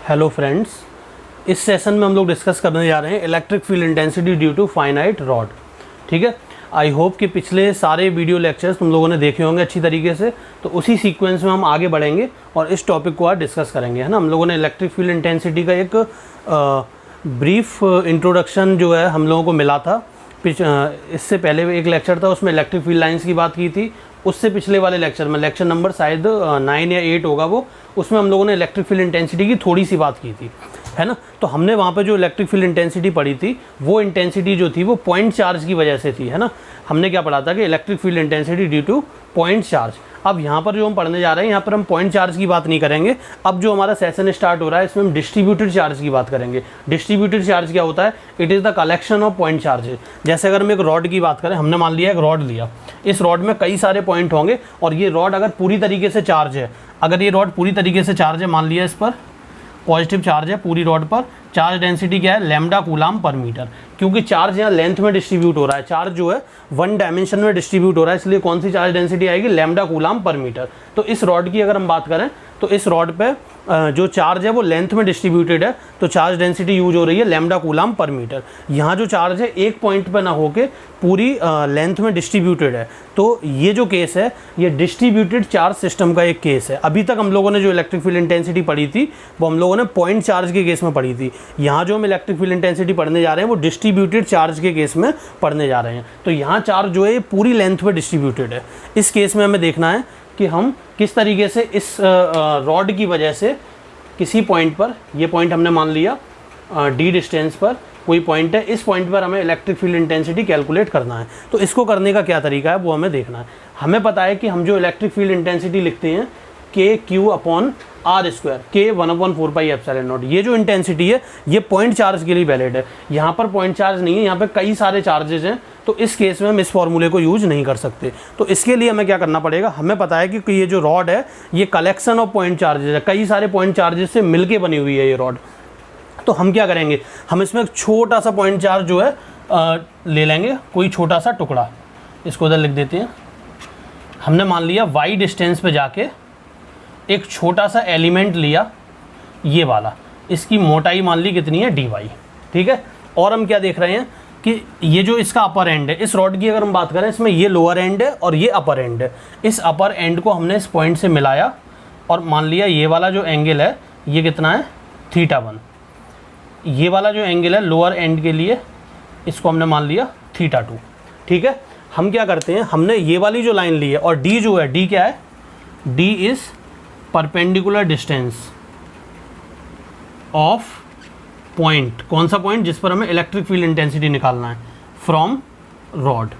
Hello friends, इस session में हम लोग डिस्कस करने जा रहे हैं electric field intensity due to finite rod. ठीक है, आई होप कि पिछले सारे वीडियो लेक्चर्स तुम लोगों ने देखे होंगे अच्छी तरीके से, तो उसी सीक्वेंस में हम आगे बढ़ेंगे और इस टॉपिक को आज डिस्कस करेंगे, है ना। हम लोगों ने इलेक्ट्रिक फील्ड इंटेंसिटी का एक ब्रीफ इंट्रोडक्शन जो है हम लोगों को मिला था। इससे पहले एक लेक्चर था, उसमें इलेक्ट्रिक फील्ड लाइंस की बात की थी। उससे पिछले वाले लेक्चर में, लेक्चर नंबर शायद 9 या 8 होगा वो, उसमें हम लोगों ने इलेक्ट्रिक फील्ड इंटेंसिटी की थोड़ी सी बात की थी, है ना। तो हमने वहाँ पे जो इलेक्ट्रिक फील्ड इंटेंसिटी पढ़ी थी, वो इंटेंसिटी जो थी वो पॉइंट चार्ज की वजह से थी, है ना। हमने क्या पढ़ा था कि electric field intensity due two point charge. अब यहाँ पर जो हम पढ़ने जा रहे हैं, यहाँ पर हम पॉइंट चार्ज की बात नहीं करेंगे। अब जो हमारा सेशन स्टार्ट हो रहा है, इसमें हम डिस्ट्रीब्यूटेड चार्ज की बात करेंगे। डिस्ट्रीब्यूटेड चार्ज क्या होता है? It is the collection of point charges. जैसे अगर हम एक रॉड की बात करें, हमने मान लिया एक रॉड लिया, इस रॉड में कई सारे पॉइंट होंगे और ये रॉड अगर पूरी तरीके से चार्ज है, अगर ये रॉड पूरी तरीके से चार्ज है, मान लिया इस पर पॉजिटिव चार्ज है पूरी रॉड पर, चार्ज डेंसिटी क्या है? लैम्डा कूलाम पर मीटर। क्योंकि चार्ज यहाँ लेंथ में डिस्ट्रीब्यूट हो रहा है, चार्ज जो है वन डायमेंशन में डिस्ट्रीब्यूट हो रहा है, इसलिए कौन सी चार्ज डेंसिटी आएगी? लैम्डा कूलाम पर मीटर। तो इस रॉड की अगर हम बात करें तो इस रॉड पे जो चार्ज है वो लेंथ में डिस्ट्रीब्यूटेड है, तो चार्ज डेंसिटी यूज हो रही है लैम्डा कूलाम पर मीटर। यहाँ जो चार्ज है एक पॉइंट पे ना होके पूरी लेंथ में डिस्ट्रीब्यूटेड है। तो ये जो केस है, ये डिस्ट्रीब्यूटेड चार्ज सिस्टम का एक केस है। अभी तक हम लोगों ने जो इलेक्ट्रिक फील्ड इंटेंसिटी पढ़ी थी, वो हम लोगों ने पॉइंट चार्ज के केस में पढ़ी थी। यहाँ जो हम इलेक्ट्रिक फील्ड इंटेंसिटी पढ़ने जा रहे हैं, वो डिस्ट्रीब्यूटेड चार्ज के केस में पढ़ने जा रहे हैं। तो यहाँ चार्ज जो है ये पूरी लेंथ में डिस्ट्रीब्यूटेड है। इस केस में हमें देखना है कि हम किस तरीके से इस रॉड की वजह से किसी पॉइंट पर, ये पॉइंट हमने मान लिया डी डिस्टेंस पर कोई पॉइंट है, इस पॉइंट पर हमें इलेक्ट्रिक फील्ड इंटेंसिटी कैलकुलेट करना है। तो इसको करने का क्या तरीका है वो हमें देखना है। हमें पता है कि हम जो इलेक्ट्रिक फील्ड इंटेंसिटी लिखते हैं के क्यू अपॉन आर स्क्वायर, के 1/4πε0। ये जो इंटेंसिटी है ये पॉइंट चार्ज के लिए वैलिड है। यहाँ पर पॉइंट चार्ज नहीं है, यहाँ पे कई सारे चार्जेस हैं, तो इस केस में हम इस फॉर्मूले को यूज नहीं कर सकते। तो इसके लिए हमें क्या करना पड़ेगा? हमें पता है कि ये जो रॉड है ये कलेक्शन ऑफ पॉइंट चार्जेस है, कई सारे पॉइंट चार्जेस से मिलके बनी हुई है ये रॉड। तो हम क्या करेंगे? हम इसमें एक छोटा सा पॉइंट चार्ज जो है ले लेंगे, कोई छोटा सा टुकड़ा, इसको उधर लिख देते हैं। हमने मान लिया वाई डिस्टेंस पे जाके एक छोटा सा एलिमेंट लिया, ये वाला, इसकी मोटाई मान ली कितनी है? dy। ठीक है, और हम क्या देख रहे हैं कि ये जो इसका अपर एंड है, इस रॉड की अगर हम बात करें, इसमें ये लोअर एंड है और ये अपर एंड है। इस अपर एंड को हमने इस पॉइंट से मिलाया और मान लिया ये वाला जो एंगल है ये कितना है? θ1। ये वाला जो एंगल है लोअर एंड के लिए, इसको हमने मान लिया θ2। ठीक है, हम क्या करते हैं, हमने ये वाली जो लाइन ली है और d जो है, d क्या है? d is perpendicular distance of point. कौन सा पॉइंट? जिस पर हमें इलेक्ट्रिक फील्ड इंटेंसिटी निकालना है, फ्रॉम रॉड।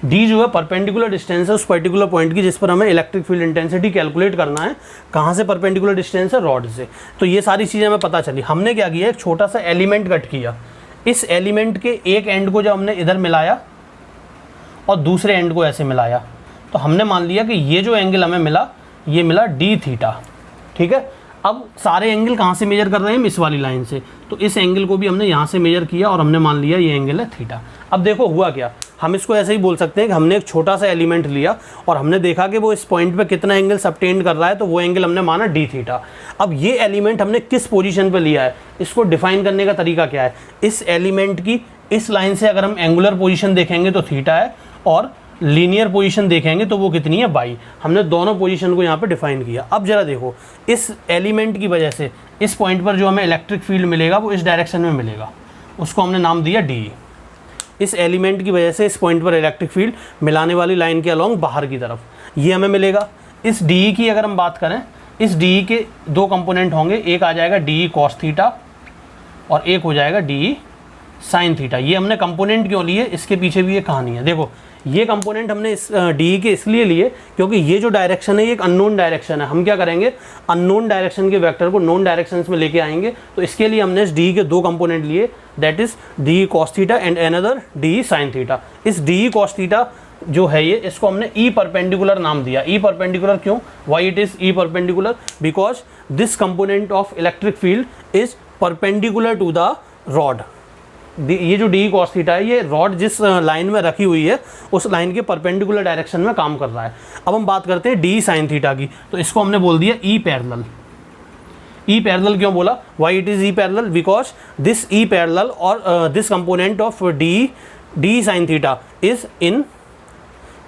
डी जो है परपेंडिकुलर डिस्टेंस है उस पर्टिकुलर पॉइंट की जिस पर हमें इलेक्ट्रिक फील्ड इंटेंसिटी कैलकुलेट करना है। कहाँ से परपेंडिकुलर डिस्टेंस है? रॉड से। तो ये सारी चीज़ें हमें पता चली। हमने क्या किया? एक छोटा सा एलिमेंट कट किया। इस एलिमेंट के एक एंड को जब हमने इधर मिलाया और दूसरे एंड को ऐसे मिलाया, तो हमने मान लिया कि ये जो एंगल हमें मिला, ये मिला dθ। ठीक है, अब सारे एंगल कहाँ से मेजर कर रहे हैं? इस वाली लाइन से। तो इस एंगल को भी हमने यहाँ से मेजर किया और हमने मान लिया ये एंगल है थीटा। अब देखो हुआ क्या, हम इसको ऐसे ही बोल सकते हैं कि हमने एक छोटा सा एलिमेंट लिया और हमने देखा कि वो इस पॉइंट पे कितना एंगल सबटेंड कर रहा है, तो वो एंगल हमने माना dθ। अब ये एलिमेंट हमने किस पोजीशन पे लिया है, इसको डिफाइन करने का तरीका क्या है? इस एलिमेंट की इस लाइन से अगर हम एंगुलर पोजीशन देखेंगे तो थीटा है, और लीनियर पोजीशन देखेंगे तो वो कितनी है? बाई। हमने दोनों पोजीशन को यहाँ पे डिफाइन किया। अब जरा देखो, इस एलिमेंट की वजह से इस पॉइंट पर जो हमें इलेक्ट्रिक फील्ड मिलेगा वो इस डायरेक्शन में मिलेगा, उसको हमने नाम दिया डी। इस एलिमेंट की वजह से इस पॉइंट पर इलेक्ट्रिक फील्ड मिलाने वाली लाइन के अलोंग बाहर की तरफ ये हमें मिलेगा। इस डी की अगर हम बात करें, इस डी के दो कंपोनेंट होंगे, एक आ जाएगा डी कॉस थीटा और एक हो जाएगा डी साइन थीटा। ये हमने कंपोनेंट क्यों लिए? इसके पीछे भी ये कहानी है। देखो, ये कंपोनेंट हमने इस डी के इसलिए लिए क्योंकि ये जो डायरेक्शन है ये एक अननोन डायरेक्शन है। हम क्या करेंगे? अननोन डायरेक्शन के वेक्टर को नोन डायरेक्शंस में लेके आएंगे। तो इसके लिए हमने इस डी के दो कंपोनेंट लिए, that is d cos theta and another d sine theta. इस डी कॉस थीटा जो है ये, इसको हमने ई परपेंडिकुलर नाम दिया। ई परपेंडिकुलर क्यों? Why it is E perpendicular? Because this component of electric field is perpendicular to the rod. ये जो डी कॉस थीटा है, ये रॉड जिस लाइन में रखी हुई है उस लाइन के परपेंडिकुलर डायरेक्शन में काम कर रहा है। अब हम बात करते हैं डी साइन थीटा की, तो इसको हमने बोल दिया ई पैरेलल। ई पैरेलल क्यों बोला, why it is E parallel, because this E parallel और this component of d sine theta is in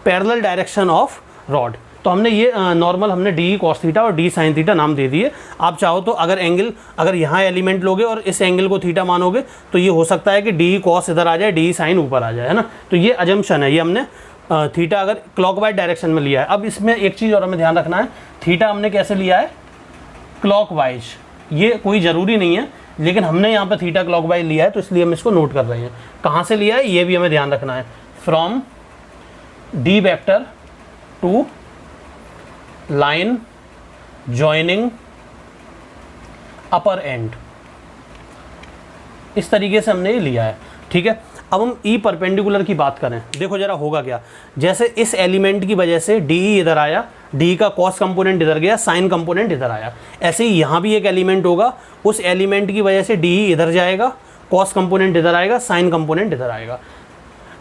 parallel direction of rod. तो हमने ये नॉर्मल हमने डी कॉस थीटा और डी साइन थीटा नाम दे दिए। आप चाहो तो अगर एंगल, अगर यहाँ एलिमेंट लोगे और इस एंगल को थीटा मानोगे तो ये हो सकता है कि डी कॉस इधर आ जाए, डी साइन ऊपर आ जाए, है ना। तो ये अजम्पशन है, ये हमने थीटा अगर क्लॉकवाइज डायरेक्शन में लिया है। अब इसमें एक चीज़ और हमें ध्यान रखना है, थीटा हमने कैसे लिया है, क्लॉकवाइज। ये कोई ज़रूरी नहीं है, लेकिन हमने यहाँ पर थीटा क्लॉकवाइज लिया है तो इसलिए हम इसको नोट कर रहे हैं। कहाँ से लिया है ये भी हमें ध्यान रखना है, from d vector to line joining upper end, इस तरीके से हमने ये लिया है, ठीक है। अब हम ई परपेंडिकुलर की बात करें, देखो जरा होगा क्या, जैसे इस एलिमेंट की वजह से डी इधर आया, डी का कॉस कंपोनेंट इधर गया, साइन कंपोनेंट इधर आया, ऐसे ही यहाँ भी एक एलिमेंट होगा, उस एलिमेंट की वजह से डी इधर जाएगा, कॉस कंपोनेंट इधर आएगा, साइन कंपोनेंट इधर आएगा।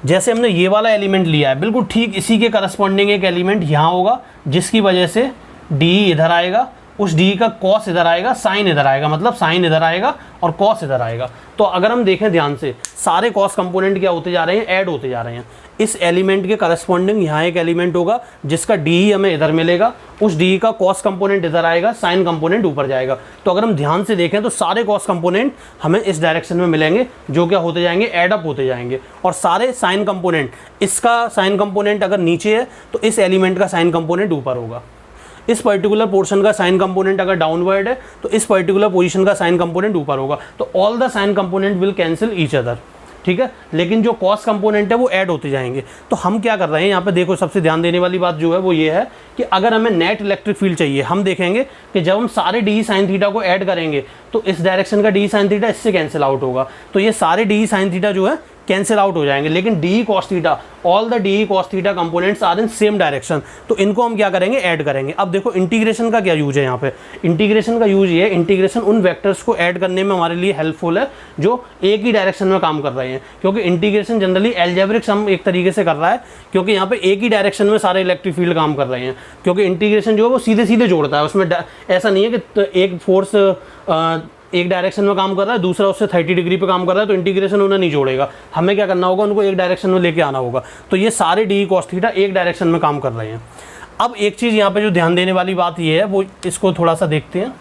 जैसे हमने ये वाला एलिमेंट लिया है, बिल्कुल ठीक इसी के करस्पॉन्डिंग एक एलिमेंट यहाँ होगा, जिसकी वजह से डी इधर आएगा, उस डी का कॉस इधर आएगा, साइन इधर आएगा, मतलब साइन इधर आएगा और कॉस इधर आएगा। तो अगर हम देखें ध्यान से, सारे कॉस कंपोनेंट क्या होते जा रहे हैं, ऐड होते जा रहे हैं। इस एलिमेंट के करस्पॉन्डिंग यहाँ एक एलिमेंट होगा जिसका डी हमें इधर मिलेगा, उस डी का कॉस कंपोनेंट इधर आएगा, साइन कंपोनेंट ऊपर जाएगा। तो अगर हम ध्यान से देखें तो सारे कॉस कंपोनेंट हमें इस डायरेक्शन में मिलेंगे, जो क्या होते जाएंगे, ऐड अप होते जाएंगे। और सारे साइन कंपोनेंट, इसका साइन कंपोनेंट अगर नीचे है तो इस एलिमेंट का साइन कंपोनेंट ऊपर होगा, इस पर्टिकुलर पोर्शन का साइन कंपोनेंट अगर डाउनवर्ड है तो इस पर्टिकुलर पोजीशन का साइन कंपोनेंट ऊपर होगा। तो all the sign component will cancel each other, ठीक है। लेकिन जो कॉस कंपोनेंट है वो ऐड होते जाएंगे। तो हम क्या कर रहे हैं यहाँ पे, देखो सबसे ध्यान देने वाली बात जो है वो ये है कि अगर हमें नेट इलेक्ट्रिक फील्ड चाहिए, हम देखेंगे कि जब हम सारे डी साइन थीटा को ऐड करेंगे तो इस डायरेक्शन का डी साइन थीटा इससे कैंसिल आउट होगा, तो ये सारे डी साइन थीटा जो है कैंसिल आउट हो जाएंगे। लेकिन d cos theta, all the d cos theta components are in same direction, तो इनको हम क्या करेंगे, ऐड करेंगे। अब देखो इंटीग्रेशन का क्या यूज है यहाँ पे, इंटीग्रेशन का यूज ये है, इंटीग्रेशन उन वेक्टर्स को ऐड करने में हमारे लिए हेल्पफुल है जो एक ही डायरेक्शन में काम कर रहे हैं, क्योंकि इंटीग्रेशन जनरली एल्जेब्रिक सम एक तरीके से कर रहा है, क्योंकि यहाँ पे एक ही डायरेक्शन में सारे इलेक्ट्रिक फील्ड काम कर रहे हैं। क्योंकि इंटीग्रेशन जो है वो सीधे सीधे जोड़ता है, उसमें ऐसा नहीं है कि एक फोर्स एक डायरेक्शन में काम कर रहा है, दूसरा उससे 30 डिग्री पे काम कर रहा है, तो इंटीग्रेशन उन्हें नहीं जोड़ेगा। हमें क्या करना होगा, उनको एक डायरेक्शन में लेके आना होगा। तो ये सारे डी कॉस थीटा एक डायरेक्शन में काम कर रहे हैं। अब एक चीज़ यहाँ पे जो ध्यान देने वाली बात ये है, वो इसको थोड़ा सा देखते हैं।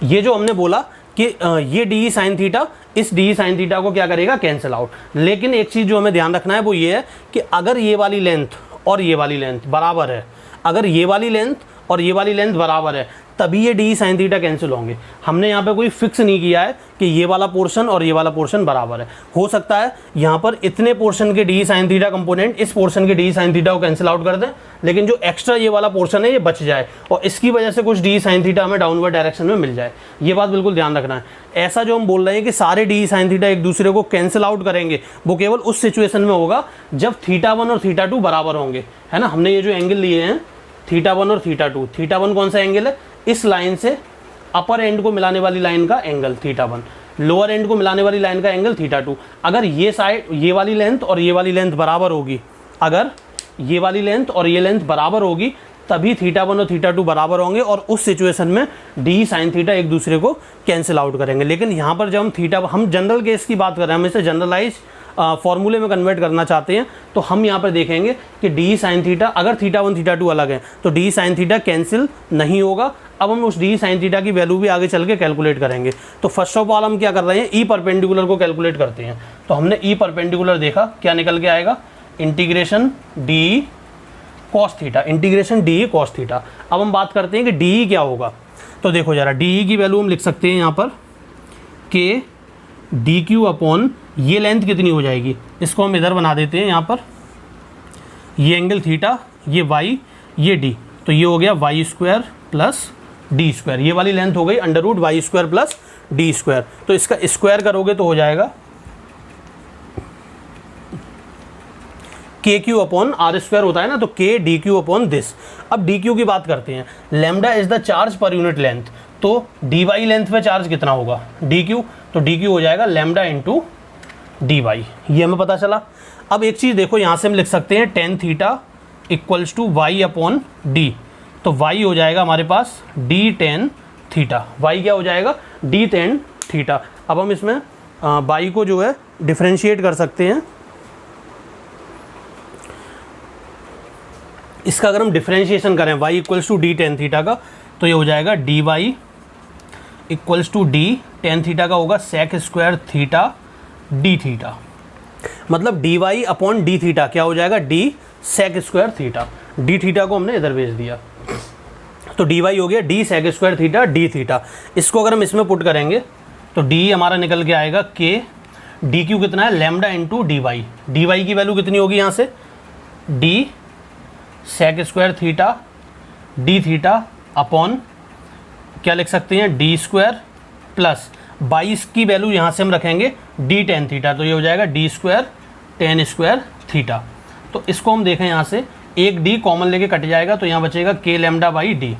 ये जो हमने बोला कि ये डी साइन थीटा इस डी साइन थीटा को क्या करेगा, कैंसिल आउट। लेकिन एक चीज़ जो हमें ध्यान रखना है वो ये है कि अगर ये वाली लेंथ और ये वाली लेंथ बराबर है, अगर ये वाली लेंथ और ये वाली लेंथ बराबर है, तभी ये डी साइन थीटा कैंसिल होंगे। हमने यहाँ पे कोई फिक्स नहीं किया है कि ये वाला पोर्शन और ये वाला पोर्शन बराबर है। हो सकता है यहाँ पर इतने पोर्शन के डी साइन थीटा कंपोनेंट इस पोर्शन के डी साइन थीटा को कैंसिल आउट कर दें, लेकिन जो एक्स्ट्रा ये वाला पोर्शन है ये बच जाए और इसकी वजह से कुछ डी साइन थीटा हमें डाउनवर्ड डायरेक्शन में मिल जाए। ये बात बिल्कुल ध्यान रखना है। ऐसा जो हम बोल रहे हैं कि सारे डी साइन थीटा एक दूसरे को कैंसिल आउट करेंगे, वो केवल उस सिचुएशन में होगा जब θ1 और θ2 बराबर होंगे, है ना। हमने ये जो एंगल लिए हैं θ1 और θ2, θ1 कौन सा एंगल है, इस लाइन से अपर एंड को मिलाने वाली लाइन का एंगल θ1, लोअर एंड को मिलाने वाली लाइन का एंगल θ2। अगर ये साइड, ये वाली लेंथ और ये वाली लेंथ बराबर होगी, अगर ये वाली लेंथ और ये लेंथ बराबर होगी, तभी θ1 और θ2 बराबर होंगे और उस सिचुएशन में डी साइन थीटा एक दूसरे को कैंसिल आउट करेंगे। लेकिन यहाँ पर जब हम जनरल केस की बात कर रहे हैं, हम इसे जनरलाइज फॉर्मूले में कन्वर्ट करना चाहते हैं, तो हम यहाँ पर देखेंगे कि डी साइन थीटा, अगर θ1 θ2 अलग है तो डी साइन थीटा कैंसिल नहीं होगा। अब हम उस डी साइन थीटा की वैल्यू भी आगे चल के कैलकुलेट करेंगे। तो फर्स्ट ऑफ ऑल हम क्या कर रहे हैं, ई परपेंडिकुलर को कैलकुलेट करते हैं। तो हमने ई परपेंडिकुलर देखा, क्या निकल के आएगा, integration D cos theta, integration D cos theta. अब हम बात करते हैं कि डी क्या होगा। तो देखो जरा, डी की वैल्यू हम लिख सकते हैं यहाँ पर के डी क्यू अपॉन, ये लेंथ कितनी हो जाएगी, इसको हम इधर बना देते हैं यहाँ पर, ये एंगल थीटा, ये वाई, ये डी, तो ये हो गया y square plus d square. ये वाली लेंथ हो गई under root y square plus d square. तो इसका स्क्वायर करोगे तो हो जाएगा के क्यू अपॉन आर स्क्वायर होता है ना, तो के डी क्यू अपॉन दिस। अब डी क्यू की बात करते हैं, lambda is the charge per unit length, तो डी वाई लेंथ पे चार्ज कितना होगा, डी क्यू, तो डी क्यू हो जाएगा लैम्डा इंटू डी वाई, ये हमें पता चला। अब एक चीज़ देखो, यहाँ से हम लिख सकते हैं tan theta equals to y upon d, तो y हो जाएगा हमारे पास d tan थीटा। y क्या हो जाएगा? d tan theta. अब हम इसमें y को जो है डिफरेंशिएट कर सकते हैं। इसका अगर हम डिफरेंशिएशन करें y equals to d tan theta का, तो ये हो जाएगा d y equals to d tan theta का होगा sec square theta d theta. मतलब d y upon d theta क्या हो जाएगा? D sec square theta. D theta को हमने इधर भेज दिया, तो डी वाई हो गया d sec square theta d theta. इसको अगर हम इसमें पुट करेंगे तो डी हमारा निकल के आएगा के डी क्यू कितना है? Lambda into d y. D y की वैल्यू कितनी होगी यहाँ से? D sec square theta d theta upon क्या लिख सकते हैं? डी स्क्वायर प्लस 22 की वैल्यू यहाँ से हम रखेंगे डी टेन थीटा, तो ये हो जाएगा D square ten square theta. तो इसको हम देखें यहाँ से, एक डी कॉमन लेके कट जाएगा तो यहाँ बचेगा के लैम्डा बाई डी।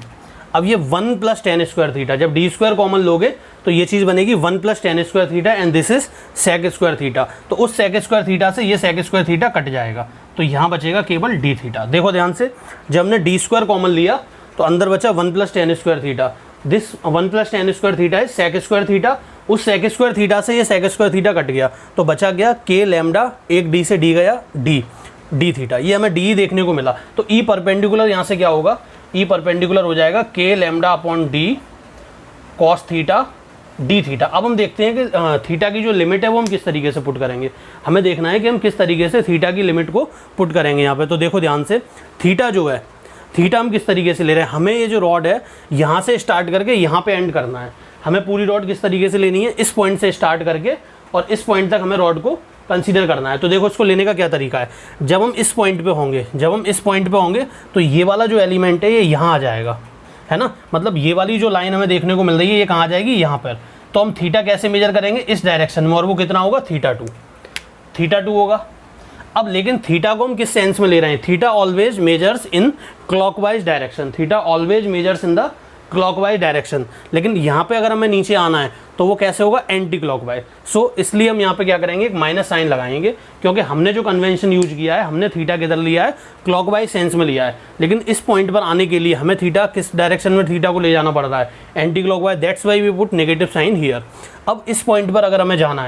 अब ये 1 प्लस टेन स्क्वायर थीटा, जब डी स्क्वायर कॉमन लोगे तो ये चीज़ बनेगी 1 plus tan square theta and this is sec square theta. तो उस सेक स्क्वायर थीटा से ये सेक स्क्वायर थीटा कट जाएगा, तो यहाँ बचेगा केवल डी थीटा। देखो ध्यान से, जब हमने डी स्क्वायर कॉमन लिया तो अंदर बचा 1 plus tan square theta. This 1 plus tan square theta है सेक स्क्वायर थीटा। उस सेक स्क्वायर थीटा से ये सेक स्क्वायर थीटा कट गया, तो बचा गया के लैम्डा, एक डी से डी गया डी थीटा। ये हमें डी देखने को मिला। तो ई परपेंडिकुलर यहाँ से क्या होगा? ई परपेंडिकुलर हो जाएगा के lambda upon D cos theta d theta. अब हम देखते हैं कि थीटा की जो लिमिट है वो हम किस तरीके से पुट करेंगे। हमें देखना है कि हम किस तरीके से थीटा की लिमिट को पुट करेंगे यहाँ पे। तो देखो ध्यान से, थीटा जो है, थीटा हम किस तरीके से ले रहे हैं? हमें ये जो रॉड है यहाँ से स्टार्ट करके यहाँ पे एंड करना है। हमें पूरी रॉड किस तरीके से लेनी है? इस पॉइंट से स्टार्ट करके और इस पॉइंट तक हमें रॉड को कंसीडर करना है। तो देखो इसको लेने का क्या तरीका है। जब हम इस पॉइंट पे होंगे तो ये वाला जो एलिमेंट है ये यहाँ आ जाएगा, है ना। मतलब ये वाली जो लाइन हमें देखने को मिल रही है ये कहाँ आ जाएगी? यहाँ पर। तो हम थीटा कैसे मेजर करेंगे? इस डायरेक्शन में, और वो कितना होगा? थीटा टू होगा। अब लेकिन थीटा को हम किस सेंस में ले रहे हैं? Theta always measures in clockwise direction. Theta always measures in the clockwise direction. लेकिन यहाँ पे अगर हमें नीचे आना है तो वो कैसे होगा? Anti clockwise. सो इसलिए हम यहाँ पे क्या करेंगे? एक माइनस साइन लगाएंगे, क्योंकि हमने जो कन्वेंशन यूज किया है, हमने थीटा किधर लिया है? क्लॉकवाइज सेंस में लिया है। लेकिन इस पॉइंट पर आने के लिए हमें थीटा किस डायरेक्शन में थीटा को ले जाना पड़ रहा है? Anti clockwise. That's why we put negative sign here. अब इस पॉइंट पर अगर हमें जाना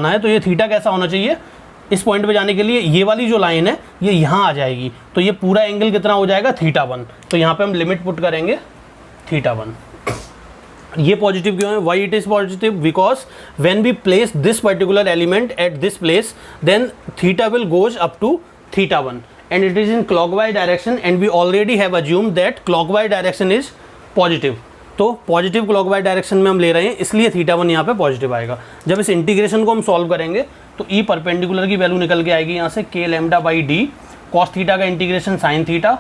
है, तो ये थीटा कैसा होना चाहिए? इस पॉइंट पे जाने के लिए ये वाली जो लाइन है ये यहाँ आ जाएगी, तो ये पूरा एंगल कितना हो जाएगा? थीटा 1। तो यहाँ पे हम लिमिट पुट करेंगे थीटा 1। ये पॉजिटिव क्यों है? Why it is positive? Because when we place this particular element at this place then theta will goes up to theta 1 and it is in clockwise direction and we already have assumed that clockwise direction is positive. तो positive clockwise direction में हम ले रहे हैं, इसलिए theta 1 यहाँ पे positive आएगा। जब इस इंटीग्रेशन को हम सॉल्व करेंगे तो ई परपेंडिकुलर की वैल्यू निकल के आएगी यहाँ से के lambda by d cos theta का इंटीग्रेशन साइन थीटा,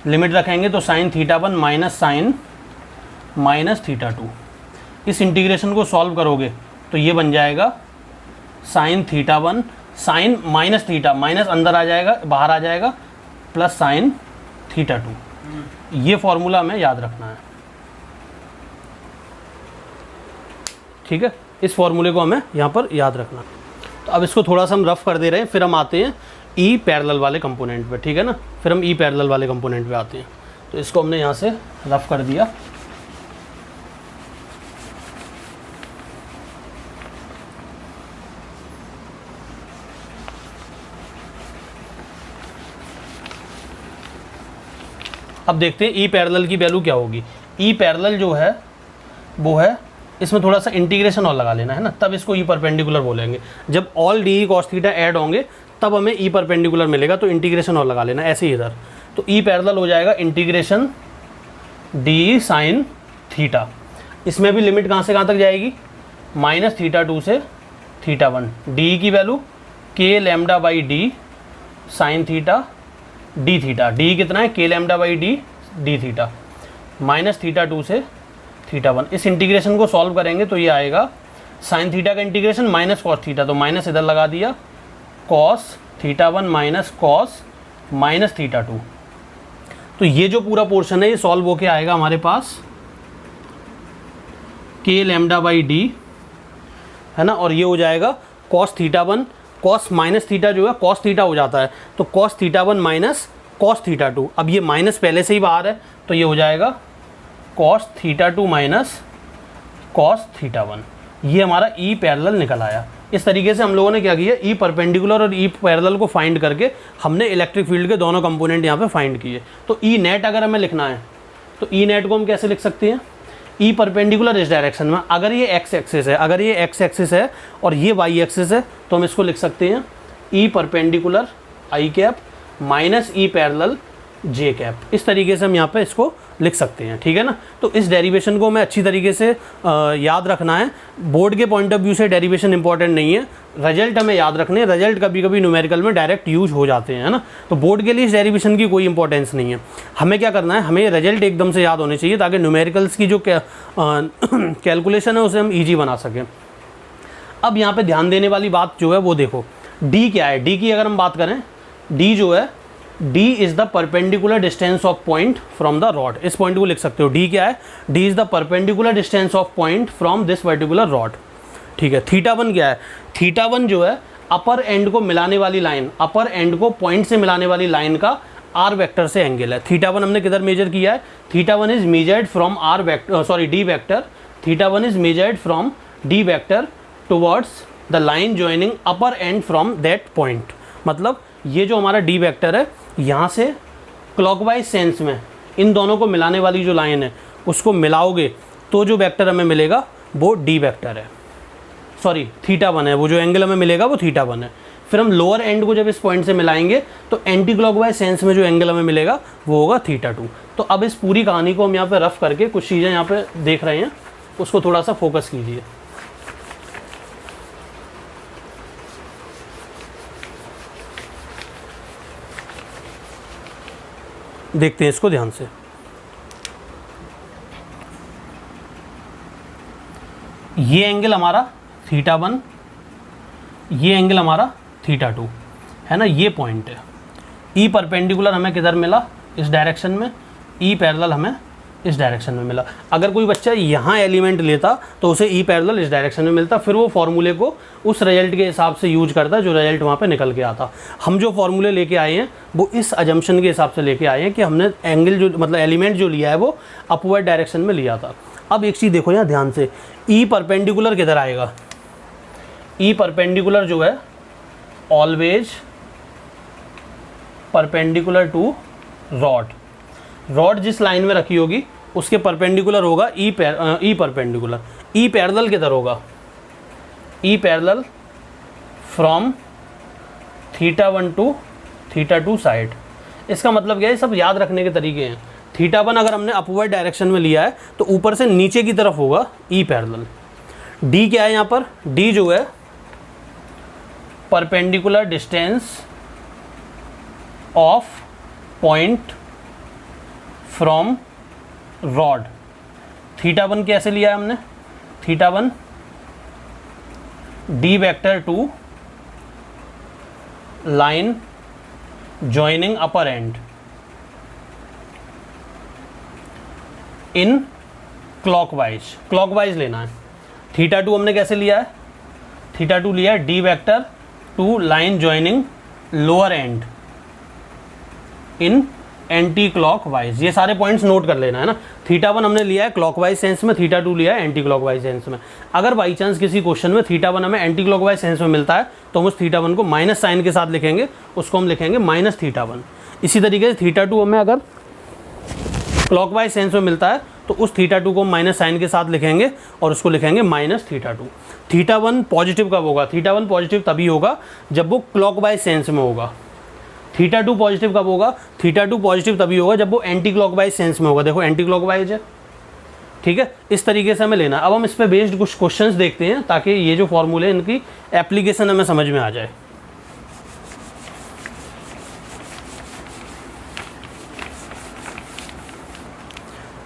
लिमिट रखेंगे तो sine theta 1 minus sine minus theta 2। इस इंटीग्रेशन को सॉल्व करोगे तो ये बन जाएगा sine theta 1 sine minus theta, minus अंदर आ जाएगा, बाहर आ जाएगा, प्लस साइन थीटा 2। ये फॉर्मूला हमें याद रखना है, ठीक है। इस फॉर्मूले को हमें यहाँ पर याद रखना। तो अब इसको थोड़ा सा हम रफ कर दे रहे हैं, फिर हम आते हैं ई पैरेलल वाले कंपोनेंट पे, ठीक है ना। फिर हम ई पैरेलल वाले कंपोनेंट पे आते हैं। तो इसको हमने यहाँ से रफ कर दिया। अब देखते हैं ई पैरेलल की वैल्यू क्या होगी। ई पैरेलल जो है वो है, इसमें थोड़ा सा इंटीग्रेशन और लगा लेना है ना, तब इसको ई परपेंडिकुलर बोलेंगे। जब all D cos theta add होंगे तब हमें ई परपेंडिकुलर मिलेगा, तो इंटीग्रेशन और लगा लेना ऐसे ही इधर। तो ई पैरेलल हो जाएगा इंटीग्रेशन डी साइन थीटा। इसमें भी लिमिट कहाँ से कहाँ तक जाएगी? माइनस थीटा 2 से थीटा 1। डी की वैल्यू के lambda by D sine theta d theta. D कितना है? के lambda by D D theta minus theta 2 से थीटा 1। इस इंटीग्रेशन को सॉल्व करेंगे तो ये आएगा साइन थीटा का इंटीग्रेशन माइनस कॉस थीटा, तो माइनस इधर लगा दिया, cos theta 1 minus cos minus theta 2। तो ये जो पूरा पोर्शन है ये सॉल्व होके आएगा हमारे पास के लैम्डा बाई डी, है ना। और ये हो जाएगा cos theta 1, cos minus theta जो है कॉस थीटा हो जाता है, तो cos theta 1 minus cos theta 2। अब ये माइनस पहले से ही बाहर है तो ये हो जाएगा cos theta 2 minus cos theta 1। ये हमारा ई पैरेलल निकल आया। इस तरीके से हम लोगों ने क्या किया, ई परपेंडिकुलर और ई पैरेलल को फाइंड करके हमने इलेक्ट्रिक फील्ड के दोनों कंपोनेंट यहाँ पे फाइंड किए। तो ई नेट अगर हमें लिखना है तो ई नेट को हम कैसे लिख सकते हैं, ई परपेंडिकुलर इस डायरेक्शन में, अगर ये एक्स एक्सिस है, अगर ये एक्स एक्सिस है और ये वाई एक्सिस है तो हम इसको लिख सकते हैं ई परपेंडिकुलर आई कैप माइनस ई पैरेलल जे कैप। इस तरीके से हम यहाँ पे इसको लिख सकते हैं, ठीक है ना। तो इस डेरिवेशन को हमें अच्छी तरीके से याद रखना है। बोर्ड के पॉइंट ऑफ व्यू से डेरिवेशन इंपॉर्टेंट नहीं है, रिजल्ट हमें याद रखने हैं। रिजल्ट कभी कभी न्यूमेरिकल में डायरेक्ट यूज हो जाते हैं, है ना। तो बोर्ड के लिए इस डेरिवेशन की कोई इंपॉर्टेंस नहीं है। हमें क्या करना है, हमें रिजल्ट एकदम से याद होने चाहिए ताकि न्यूमेरिकल्स की जो कैलकुलेशन है उसे हम ईजी बना सकें। अब यहाँ पर ध्यान देने वाली बात जो है वो देखो, डी क्या है। डी की अगर हम बात करें, डी जो है, D is the perpendicular distance of point from the rod. इस पॉइंट को लिख सकते हो, D क्या है, D is the perpendicular distance of point from this particular rod, ठीक है। थीटा 1 क्या है, थीटा 1 जो है अपर एंड को मिलाने वाली लाइन, अपर एंड को पॉइंट से मिलाने वाली लाइन का R वेक्टर से एंगल है। थीटा 1 हमने किधर मेजर किया है, theta 1 is measured from R vector, sorry D vector, theta 1 is measured from D vector towards the line joining upper and from that point. मतलब ये जो हमारा D वेक्टर है, यहाँ से क्लॉकवाइज सेंस में इन दोनों को मिलाने वाली जो लाइन है उसको मिलाओगे तो जो वेक्टर हमें मिलेगा वो D वेक्टर है, सॉरी थीटा 1 है। वो जो एंगल हमें मिलेगा वो थीटा 1 है। फिर हम लोअर एंड को जब इस पॉइंट से मिलाएंगे तो एंटी क्लॉकवाइज सेंस में जो एंगल हमें मिलेगा वो होगा थीटा 2। तो अब इस पूरी कहानी को हम यहाँ पे रफ करके कुछ चीज़ें यहाँ पे देख रहे हैं, उसको थोड़ा सा फोकस कीजिए। देखते हैं इसको ध्यान से। ये एंगल हमारा थीटा 1, ये एंगल हमारा थीटा 2 है ना, ये पॉइंट है। ई परपेंडिकुलर हमें किधर मिला, इस डायरेक्शन में, ई पैरेलल हमें इस डायरेक्शन में मिला। अगर कोई बच्चा यहाँ एलिमेंट लेता तो उसे ई पैरेलल इस डायरेक्शन में मिलता, फिर वो फॉर्मूले को उस रिजल्ट के हिसाब से यूज करता जो रिजल्ट वहाँ पे निकल के आता। हम जो फॉर्मूले लेके आए हैं वो इस अजम्पशन के हिसाब से लेके आए हैं कि हमने एंगल जो मतलब एलिमेंट जो लिया है वो अपवर्ड डायरेक्शन में लिया था। अब एक चीज़ देखो यहाँ ध्यान से, ई परपेंडिकुलर किधर आएगा, ई परपेंडिकुलर जो है always perpendicular to rod. Rod जिस लाइन में रखी होगी उसके परपेंडिकुलर होगा ई परपेंडिकुलर। ई पैरेलल किधर होगा, E parallel from theta 1 to theta 2 side. इसका मतलब क्या है, सब याद रखने के तरीके हैं। थीटा 1 अगर हमने अपवर्ड डायरेक्शन में लिया है तो ऊपर से नीचे की तरफ होगा ई पैरेलल। डी क्या है यहाँ पर, डी जो है perpendicular distance of point from rod. Theta 1 कैसे लिया है हमने, theta 1 d vector to line joining upper end in clockwise, clockwise लेना है। थीटा 2 हमने कैसे लिया है, थीटा 2 लिया है d vector to line joining lower end in anti clockwise. ये सारे पॉइंट्स नोट कर लेना है ना। थीटा 1 हमने लिया है क्लॉकवाइज सेंस में, थीटा 2 लिया है एंटी क्लॉकवाइज सेंस में। अगर बाई चांस किसी क्वेश्चन में थीटा 1 हमें एंटी क्लॉकवाइज सेंस में मिलता है तो हम उस थीटा 1 को माइनस साइन के साथ लिखेंगे, उसको हम लिखेंगे माइनस थीटा 1। इसी तरीके से थीटा 2 हमें अगर क्लॉकवाइज सेंस में मिलता है तो उस थीटा 2 को हम माइनस साइन के साथ लिखेंगे और उसको लिखेंगे माइनस थीटा 2। थीटा 1 पॉजिटिव कब होगा, थीटा 1 पॉजिटिव तभी होगा जब वो क्लॉकवाइज सेंस में होगा। थीटा 2 पॉजिटिव कब होगा, थीटा 2 पॉजिटिव तभी होगा जब वो एंटी क्लॉकवाइज सेंस में होगा। देखो एंटी क्लॉकवाइज है, ठीक है। इस तरीके से हमें लेना। अब हम इस पे बेस्ड कुछ क्वेश्चंस देखते हैं ताकि ये जो फॉर्मूले इनकी एप्लीकेशन हमें समझ में आ जाए।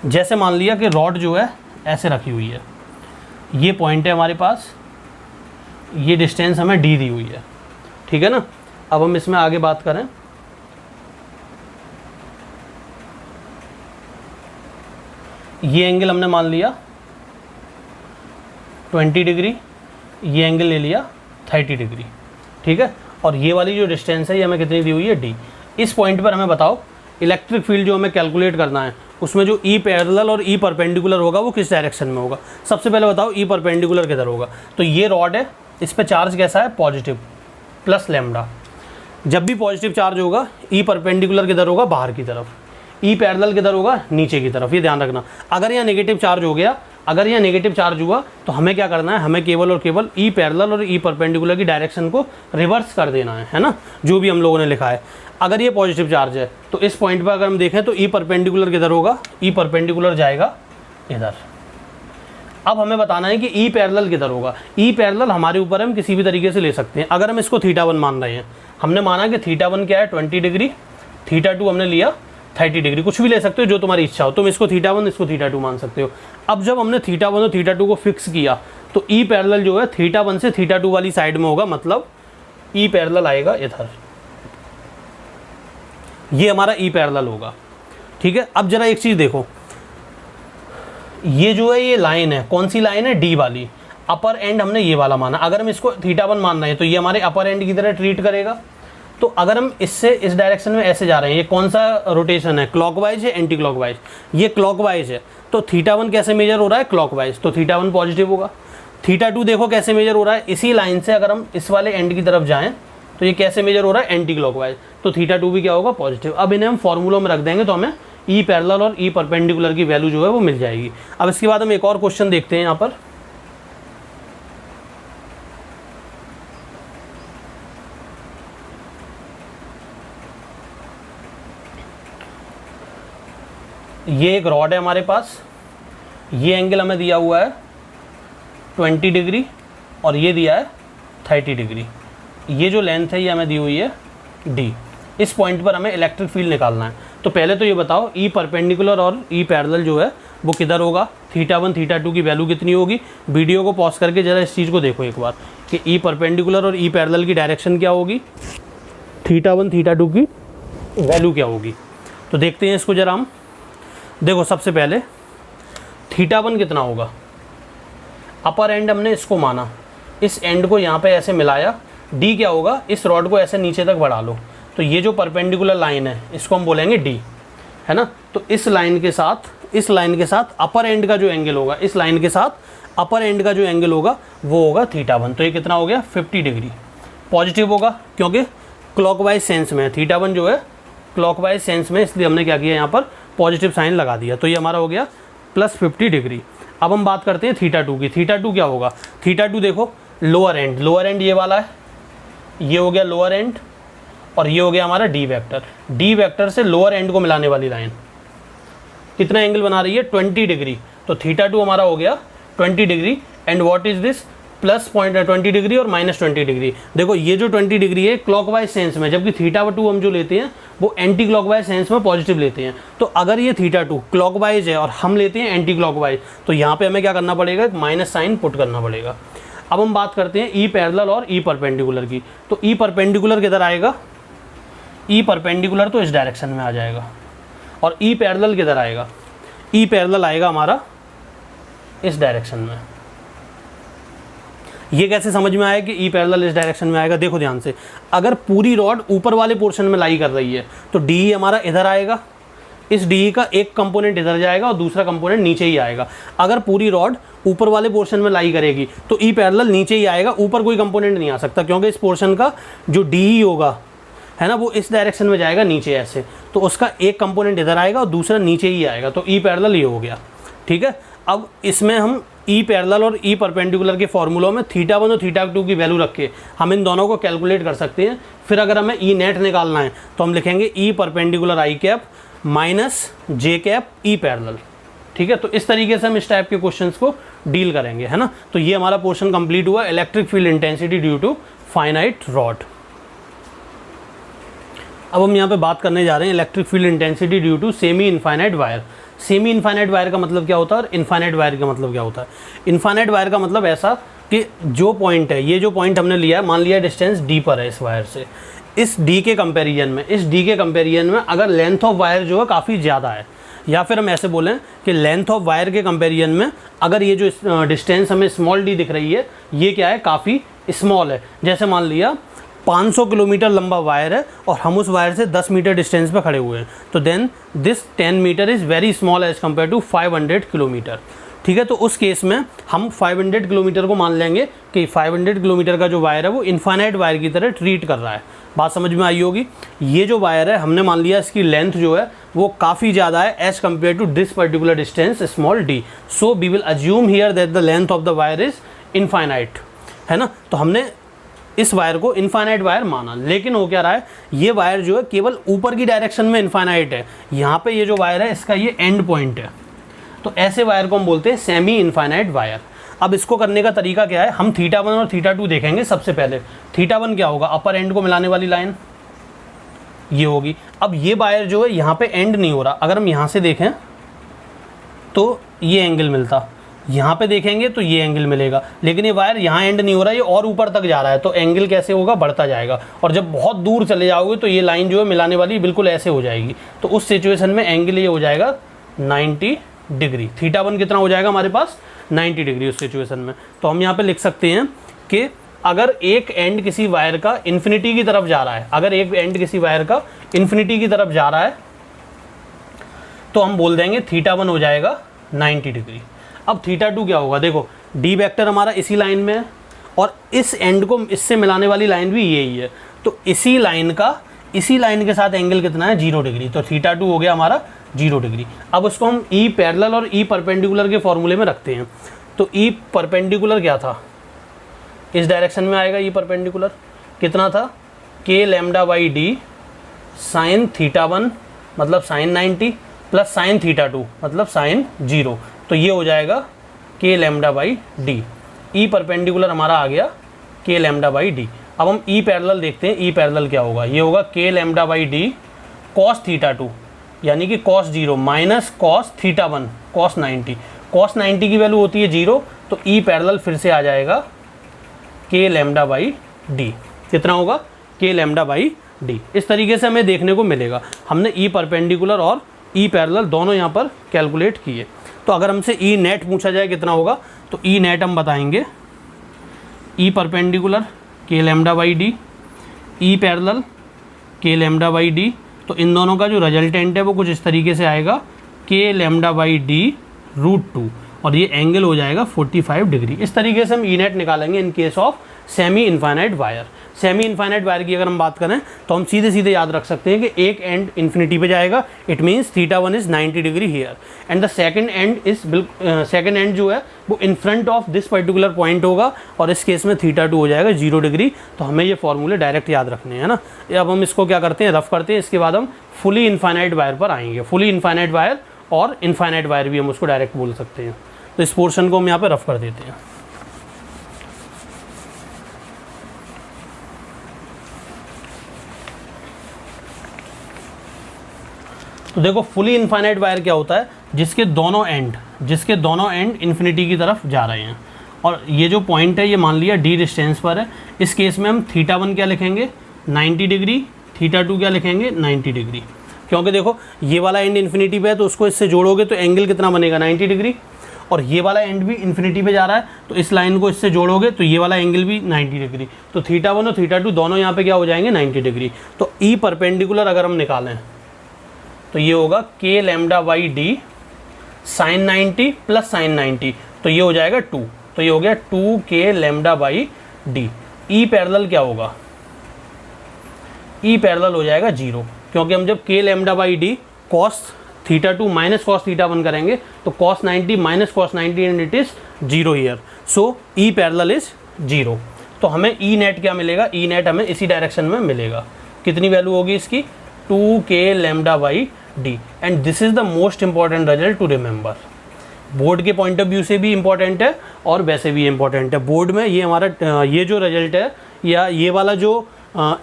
जैसे मान लिया कि रॉड जो है ऐसे रखी हुई है, ये पॉइंट है हमारे पास, ये डिस्टेंस हमें डी दी हुई है, ठीक है ना। अब हम इसमें आगे बात करें, ये एंगल हमने मान लिया 20 डिग्री, ये एंगल ले लिया 30 डिग्री, ठीक है। और ये वाली जो डिस्टेंस है ये हमें कितनी दी हुई है, डी। इस पॉइंट पर हमें बताओ इलेक्ट्रिक फील्ड जो हमें कैलकुलेट करना है उसमें जो ई पैरेलल और ई परपेंडिकुलर होगा वो किस डायरेक्शन में होगा। सबसे पहले बताओ ई परपेंडिकुलर किधर होगा। तो ये रॉड है, इस पे चार्ज कैसा है, पॉजिटिव प्लस लैम्डा। जब भी पॉजिटिव चार्ज होगा ई परपेंडिकुलर किधर होगा, बाहर की तरफ, ई पैरेलल किधर होगा, नीचे की तरफ। ये ध्यान रखना। अगर यहाँ नेगेटिव चार्ज हो गया, अगर यहाँ नेगेटिव चार्ज हुआ तो हमें क्या करना है, हमें केवल और केवल ई पैरेलल और ई परपेंडिकुलर की डायरेक्शन को रिवर्स कर देना है ना, जो भी हम लोगों ने लिखा है। अगर ये पॉजिटिव चार्ज है तो इस पॉइंट पर अगर हम देखें तो ई परपेंडिकुलर किधर होगा, ई परपेंडिकुलर जाएगा इधर। अब हमें बताना है कि ई पैरेलल किधर होगा। ई पैरेलल हमारे ऊपर हम किसी भी तरीके से ले सकते हैं। अगर हम इसको θ1 मान रहे हैं, हमने माना कि θ1 क्या है 20 डिग्री, θ2 हमने लिया 30 डिग्री, कुछ भी ले सकते हो जो तुम्हारी इच्छा हो। तुम इसको θ1 इसको θ2 मान सकते हो। अब जब हमने θ1 और θ2 को फिक्स किया तो ई पैरेलल जो है θ1 से θ2 वाली साइड में होगा, मतलब ई पैरेलल आएगा इधर, ये हमारा ई पैरेलल होगा। ठीक है, अब जरा एक चीज़ देखो, ये जो है ये लाइन है, कौन सी लाइन है, डी वाली। अपर एंड हमने ये वाला माना। अगर हम इसको θ1 मान रहे हैं तो ये हमारे अपर एंड की तरह ट्रीट करेगा। तो अगर हम इससे इस डायरेक्शन में ऐसे जा रहे हैं, ये कौन सा रोटेशन है, क्लॉकवाइज है एंटी क्लॉकवाइज, ये क्लॉकवाइज है। तो θ1 कैसे मेजर हो रहा है, क्लॉकवाइज, तो θ1 पॉजिटिव होगा। θ2 देखो कैसे मेजर हो रहा है, इसी लाइन से अगर हम इस वाले एंड की तरफ जाएं तो ये कैसे मेजर हो रहा है, एंटी क्लॉकवाइज, तो θ2 भी क्या होगा, पॉजिटिव। अब इन्हें हम फॉर्मूलों में रख देंगे तो हमें ई पैरेलल और ई परपेंडिकुलर की वैल्यू जो है वो मिल जाएगी। अब इसके बाद हम एक और क्वेश्चन देखते हैं यहाँ पर। ये एक रॉड है हमारे पास, ये एंगल हमें दिया हुआ है 20 डिग्री और ये दिया है 30 डिग्री। ये जो लेंथ है ये हमें दी हुई है डी। इस पॉइंट पर हमें इलेक्ट्रिक फील्ड निकालना है। तो पहले तो ये बताओ ई परपेंडिकुलर और ई पैरेलल जो है वो किधर होगा, θ1 θ2 की वैल्यू कितनी होगी। वीडियो को पॉज करके जरा इस चीज़ को देखो एक बार कि ई परपेंडिकुलर और ई पैरेलल की डायरेक्शन क्या होगी, θ1 θ2 की वैल्यू क्या होगी। तो देखते हैं इसको जरा हम। देखो सबसे पहले θ1 कितना होगा, अपर एंड हमने इसको माना, इस एंड को यहाँ पे ऐसे मिलाया, डी क्या होगा, इस रॉड को ऐसे नीचे तक बढ़ा लो, तो ये जो परपेंडिकुलर लाइन है इसको हम बोलेंगे डी, है ना। तो इस लाइन के साथ अपर एंड का जो एंगल होगा, इस लाइन के साथ अपर एंड का जो एंगल होगा वो होगा θ1। तो ये कितना हो गया, 50 डिग्री। पॉजिटिव होगा क्योंकि क्लॉकवाइज सेंस में है, θ1 जो है क्लॉकवाइज सेंस में, इसलिए हमने क्या किया यहाँ पर पॉजिटिव साइन लगा दिया। तो ये हमारा हो गया प्लस 50 डिग्री। अब हम बात करते हैं θ2 की। θ2 क्या होगा, θ2 देखो लोअर एंड ये वाला है, ये हो गया लोअर एंड और ये हो गया हमारा डी वेक्टर। डी वेक्टर से लोअर एंड को मिलाने वाली लाइन कितना एंगल बना रही है, 20 डिग्री। तो θ2 हमारा हो गया 20 degree and what is this, plus 20 degree और माइनस 20 डिग्री। देखो ये जो 20 डिग्री है क्लॉकवाइज सेंस में, जबकि θ2 हम जो लेते हैं वो एंटी क्लॉकवाइज सेंस में पॉजिटिव लेते हैं। तो अगर ये θ2 क्लॉकवाइज है और हम लेते हैं एंटी क्लॉकवाइज, तो यहाँ पे हमें क्या करना पड़ेगा, माइनस साइन पुट करना पड़ेगा। अब हम बात करते हैं ई पैरेलल और ई परपेंडिकुलर की। तो ई परपेंडिकुलर किधर आएगा, ई परपेंडिकुलर तो इस डायरेक्शन में आ जाएगा और ई पैरेलल किधर आएगा, ई पैरेलल आएगा हमारा इस डायरेक्शन में। ये कैसे समझ में आया कि ई पैरेलल इस डायरेक्शन में आएगा, देखो ध्यान से। अगर पूरी रॉड ऊपर वाले पोर्शन में लाई कर रही है तो डी हमारा इधर आएगा, इस डी का एक कंपोनेंट इधर जाएगा और दूसरा कंपोनेंट नीचे ही आएगा। अगर पूरी रॉड ऊपर वाले पोर्शन में लाई करेगी तो ई पैरेलल नीचे ही आएगा, ऊपर कोई कंपोनेंट नहीं आ सकता, क्योंकि इस पोर्शन का जो डी ही होगा, है ना, वो इस डायरेक्शन में जाएगा नीचे ऐसे, तो उसका एक कंपोनेंट इधर आएगा और दूसरा नीचे ही आएगा। तो ई पैरेलल ये हो गया। ठीक है, अब इसमें हम ई पैरेलल और ई परपेंडिकुलर के फॉर्मूलों में θ1 और θ2 की वैल्यू रख के हम इन दोनों को कैलकुलेट कर सकते हैं। फिर अगर हमें ई नेट निकालना है तो हम लिखेंगे ई परपेंडिकुलर आई कैप माइनस जे कैप ई पैरेलल। ठीक है, तो इस तरीके से हम इस टाइप के क्वेश्चंस को डील करेंगे, है ना। तो ये हमारा पोर्शन कंप्लीट हुआ, electric field intensity due to finite rod. अब हम यहाँ पे बात करने जा रहे हैं electric field intensity due to semi infinite wire. Semi infinite wire का मतलब क्या होता है और इनफाइनाइट वायर का मतलब क्या होता है। इनफाइनाइट वायर का मतलब ऐसा कि जो पॉइंट है, ये जो पॉइंट हमने लिया है, मान लिया डिस्टेंस डी पर है इस वायर से, इस डी के कंपेरिजन में अगर लेंथ ऑफ वायर जो है काफ़ी ज़्यादा है, या फिर हम ऐसे बोलें कि लेंथ ऑफ वायर के कंपेरिजन में अगर ये जो डिस्टेंस हमें स्मॉल डी दिख रही है, ये क्या है, काफ़ी स्मॉल है। जैसे मान लिया 500 किलोमीटर लंबा वायर है और हम उस वायर से 10 मीटर डिस्टेंस पे खड़े हुए हैं, तो then this 10 metre is very small as compare to 500 kilometre. ठीक है, तो उस केस में हम 500 किलोमीटर को मान लेंगे कि 500 किलोमीटर का जो वायर है वो इनफाइनाइट वायर की तरह ट्रीट कर रहा है। बात समझ में आई होगी। ये जो वायर है हमने मान लिया इसकी लेंथ जो है वो काफ़ी ज़्यादा है as compare to this particular distance small d, so we will assume here that the length of the wire is infinite, है ना। तो हमने इस वायर को इनफाइनाइट वायर माना, लेकिन हो क्या रहा है, ये वायर जो है केवल ऊपर की डायरेक्शन में इनफाइनाइट है। यहाँ पे ये जो वायर है इसका ये एंड पॉइंट है, तो ऐसे वायर को हम बोलते हैं सेमी इनफाइनाइट वायर। अब इसको करने का तरीका क्या है, हम θ1 और θ2 देखेंगे। सबसे पहले θ1 क्या होगा, अपर एंड को मिलाने वाली लाइन ये होगी। अब ये वायर जो है यहाँ पे एंड नहीं हो रहा, अगर हम यहाँ से देखें तो ये एंगल मिलता, यहाँ पे देखेंगे तो ये एंगल मिलेगा, लेकिन ये वायर यहाँ एंड नहीं हो रहा है, ये और ऊपर तक जा रहा है, तो एंगल कैसे होगा, बढ़ता जाएगा। और जब बहुत दूर चले जाओगे तो ये लाइन जो है मिलाने वाली बिल्कुल ऐसे हो जाएगी, तो उस सिचुएशन में एंगल ये हो जाएगा 90 डिग्री। θ1 कितना हो जाएगा हमारे पास, 90 डिग्री उस सिचुएशन में। तो हम यहाँ पे लिख सकते हैं कि अगर एक एंड किसी वायर का इन्फिनिटी की तरफ जा रहा है, अगर एक एंड किसी वायर का इन्फिनिटी की तरफ जा रहा है तो हम बोल देंगे θ1 हो जाएगा 90 डिग्री। अब θ2 क्या होगा, देखो डी वेक्टर हमारा इसी लाइन में है और इस एंड को इससे मिलाने वाली लाइन भी यही है, तो इसी लाइन के साथ एंगल कितना है, 0 डिग्री। तो θ2 हो गया हमारा 0 डिग्री। अब उसको हम ई पैरेलल और ई परपेंडिकुलर के फॉर्मूले में रखते हैं। तो ई परपेंडिकुलर क्या था, इस डायरेक्शन में आएगा। ई परपेंडिकुलर कितना था, k λ/d साइन θ1 मतलब साइन 90 प्लस साइन θ2 मतलब साइन 0, तो ये हो जाएगा k λ/d। ई परपेंडिकुलर हमारा आ गया k λ/d। अब हम ई पैरेलल देखते हैं, ई पैरेलल क्या होगा, ये होगा k λ/d cos θ2 यानी कि cos 0 minus cos θ1 cos 90। cos 90 की वैल्यू होती है 0, तो ई पैरेलल फिर से आ जाएगा k λ/d। कितना होगा, k λ/d। इस तरीके से हमें देखने को मिलेगा। हमने ई परपेंडिकुलर और ई पैरेलल दोनों यहाँ पर कैलकुलेट किए। तो अगर हमसे ई नेट पूछा जाए कितना होगा, तो ई नेट हम बताएंगे E perpendicular k λ/d, E parallel k λ/d। तो इन दोनों का जो रिजल्टेंट है वो कुछ इस तरीके से आएगा k λ/d√2 और ये एंगल हो जाएगा 45 डिग्री। इस तरीके से हम ई नेट निकालेंगे in case of semi infinite wire. Semi infinite wire की अगर हम बात करें तो हम सीधे सीधे याद रख सकते हैं कि एक एंड इन्फिनिटी पे जाएगा, it means θ1 is 90 degree here and the second end जो है वो in front of this particular point होगा और इस केस में θ2 हो जाएगा 0 डिग्री। तो हमें ये फॉर्मूले डायरेक्ट याद रखने हैं ना। अब हम इसको क्या करते हैं, रफ करते हैं, इसके बाद हम फुली इनफाइनाइट वायर पर आएंगे। फुली इनफाइनाइट वायर और इनफाइनाइट वायर भी हम उसको डायरेक्ट बोल सकते हैं। तो इस पोर्शन को हम यहाँ पे रफ कर देते हैं। तो देखो फुली इनफाइनाइट वायर क्या होता है, जिसके दोनों एंड इन्फिनिटी की तरफ जा रहे हैं और ये जो पॉइंट है ये मान लिया d डिस्टेंस पर है। इस केस में हम θ1 क्या लिखेंगे, 90 डिग्री, θ2 क्या लिखेंगे, 90 डिग्री, क्योंकि देखो ये वाला एंड इन्फिनिटी पे है तो उसको इससे जोड़ोगे तो एंगल कितना बनेगा, 90 डिग्री। और ये वाला एंड भी इन्फिनिटी पे जा रहा है तो इस लाइन को इससे जोड़ोगे तो ये वाला एंगल भी 90 डिग्री। तो θ1 और θ2 दोनों यहाँ पे क्या हो जाएंगे, 90 डिग्री। तो ई परपेंडिकुलर अगर हम निकालें तो ये होगा k λ/d sign 90 plus sign 90, तो ये हो जाएगा 2, तो ये हो गया 2k λ/d। ई पैरेलल क्या होगा, ई पैरेलल हो जाएगा 0, क्योंकि हम जब k λ/d cos θ2 minus cos θ1 करेंगे तो cos 90 minus cos 90 and it is 0 here, so E parallel is 0। तो हमें ई नेट क्या मिलेगा, ई नेट हमें इसी डायरेक्शन में मिलेगा। कितनी वैल्यू होगी इसकी, 2k λ/d and this is the most important result to remember. Board के पॉइंट ऑफ व्यू से भी इंपॉर्टेंट है और वैसे भी इंपॉर्टेंट है। बोर्ड में ये हमारा ये जो रिजल्ट है या ये वाला जो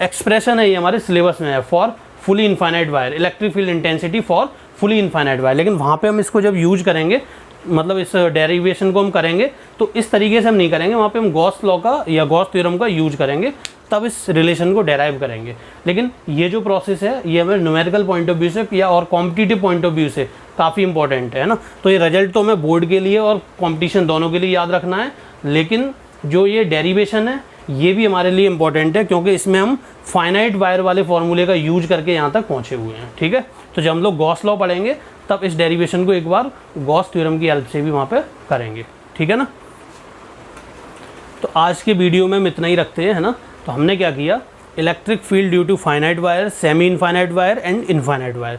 एक्सप्रेशन है ये हमारे सिलेबस में है for fully infinite wire, electric field intensity for fully infinite wire. लेकिन वहाँ पे हम इसको जब यूज करेंगे, मतलब इस डेरिवेशन को हम करेंगे तो इस तरीके से हम नहीं करेंगे, वहाँ पे हम गॉस लॉ का या गॉस थ्योरम का यूज करेंगे, तब इस रिलेशन को डेराइव करेंगे। लेकिन ये जो प्रोसेस है ये हमें न्यूमेरिकल पॉइंट ऑफ व्यू से या और कॉम्पिटिटिव पॉइंट ऑफ व्यू से काफ़ी इंपॉर्टेंट है ना। तो ये रिजल्ट तो हमें बोर्ड के लिए और कॉम्पिटिशन दोनों के लिए याद रखना है, लेकिन जो ये डेरिवेशन है ये भी हमारे लिए इंपॉर्टेंट है क्योंकि इसमें हम फाइनाइट वायर वाले फॉर्मूले का यूज करके यहाँ तक पहुँचे हुए हैं। ठीक है, तो जब हम लोग गॉस लॉ पढ़ेंगे तब इस डेरिवेशन को एक बार गॉस थ्योरम की हेल्प से भी वहाँ पे करेंगे। ठीक है ना, तो आज के वीडियो में हम इतना ही रखते हैं, है ना। तो हमने क्या किया, electric field due to finite wire, semi infinite wire and infinite wire,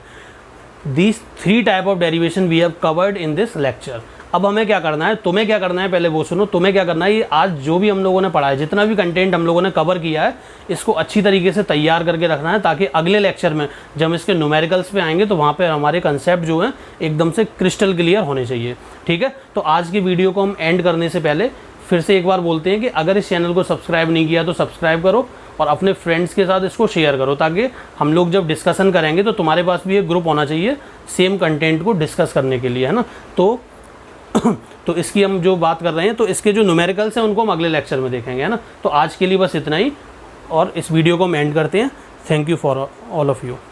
these 3 type of derivation we have covered in this lecture. अब हमें क्या करना है, तुम्हें क्या करना है, पहले वो सुनो। तुम्हें क्या करना है, ये आज जो भी हम लोगों ने पढ़ा है, जितना भी कंटेंट हम लोगों ने कवर किया है, इसको अच्छी तरीके से तैयार करके रखना है, ताकि अगले लेक्चर में जब हम इसके न्यूमेरिकल्स पे आएंगे तो वहाँ पे हमारे कंसेप्ट जो हैं एकदम से क्रिस्टल क्लियर होने चाहिए। ठीक है, तो आज की वीडियो को हम एंड करने से पहले फिर से एक बार बोलते हैं कि अगर इस चैनल को सब्सक्राइब नहीं किया तो सब्सक्राइब करो और अपने फ्रेंड्स के साथ इसको शेयर करो, ताकि हम लोग जब डिस्कशन करेंगे तो तुम्हारे पास भी एक ग्रुप होना चाहिए सेम कंटेंट को डिस्कस करने के लिए, है ना। तो इसकी हम जो बात कर रहे हैं, तो इसके जो न्यूमेरिकल्स हैं उनको हम अगले लेक्चर में देखेंगे, है ना। तो आज के लिए बस इतना ही और इस वीडियो को हम एंड करते हैं। Thank you for all of you.